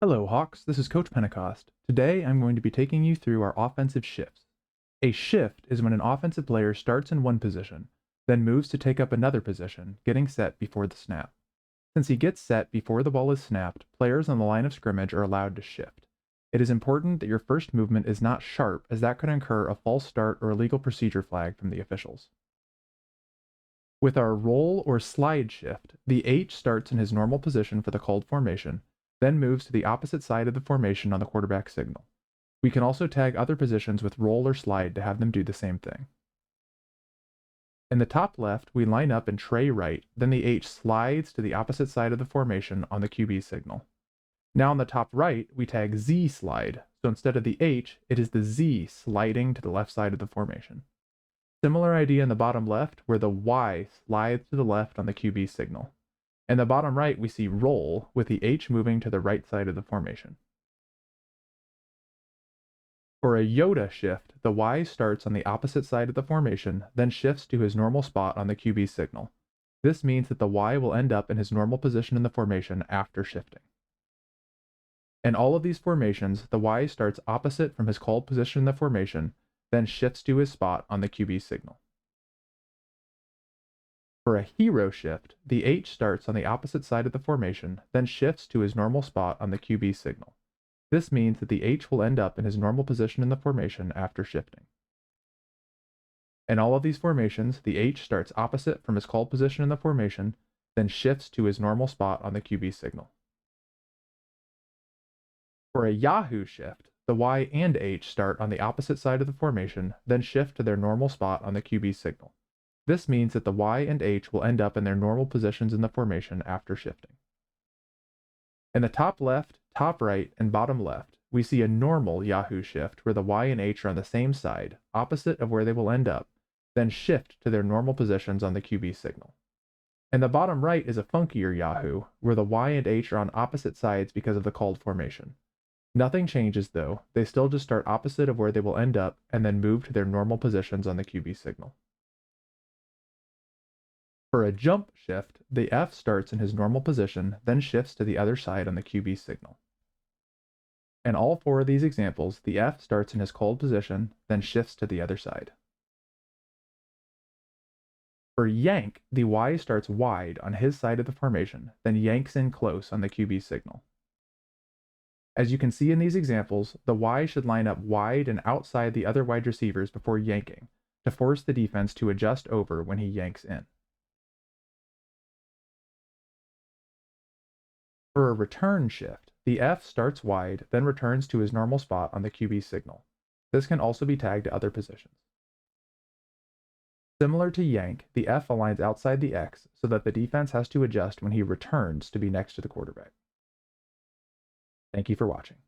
Hello Hawks, this is Coach Pentecost. Today I'm going to be taking you through our offensive shifts. A shift is when an offensive player starts in one position, then moves to take up another position, getting set before the snap. Since he gets set before the ball is snapped, players on the line of scrimmage are allowed to shift. It is important that your first movement is not sharp, as that could incur a false start or illegal procedure flag from the officials. With our roll or slide shift, the H starts in his normal position for the called formation, then moves to the opposite side of the formation on the quarterback signal. We can also tag other positions with roll or slide to have them do the same thing. In the top left, we line up in tray right, then the H slides to the opposite side of the formation on the QB signal. Now on the top right, we tag Z slide, so instead of the H, it is the Z sliding to the left side of the formation. Similar idea in the bottom left, where the Y slides to the left on the QB signal. In the bottom right, we see roll, with the H moving to the right side of the formation. For a Yoda shift, the Y starts on the opposite side of the formation, then shifts to his normal spot on the QB signal. This means that the Y will end up in his normal position in the formation after shifting. In all of these formations, the Y starts opposite from his called position in the formation, then shifts to his spot on the QB signal. For a hero shift, the H starts on the opposite side of the formation, then shifts to his normal spot on the QB signal. This means that the H will end up in his normal position in the formation after shifting. In all of these formations, the H starts opposite from his called position in the formation, then shifts to his normal spot on the QB signal. For a Yahoo shift, the Y and H start on the opposite side of the formation, then shift to their normal spot on the QB signal. This means that the Y and H will end up in their normal positions in the formation after shifting. In the top left, top right, and bottom left, we see a normal Yahoo shift where the Y and H are on the same side, opposite of where they will end up, then shift to their normal positions on the QB signal. In the bottom right is a funkier Yahoo, where the Y and H are on opposite sides because of the called formation. Nothing changes though, they still just start opposite of where they will end up and then move to their normal positions on the QB signal. For a jump shift, the F starts in his normal position, then shifts to the other side on the QB signal. In all four of these examples, the F starts in his called position, then shifts to the other side. For yank, the Y starts wide on his side of the formation, then yanks in close on the QB signal. As you can see in these examples, the Y should line up wide and outside the other wide receivers before yanking, to force the defense to adjust over when he yanks in. For a return shift, the F starts wide, then returns to his normal spot on the QB signal. This can also be tagged to other positions. Similar to yank, the F aligns outside the X so that the defense has to adjust when he returns to be next to the quarterback. Thank you for watching.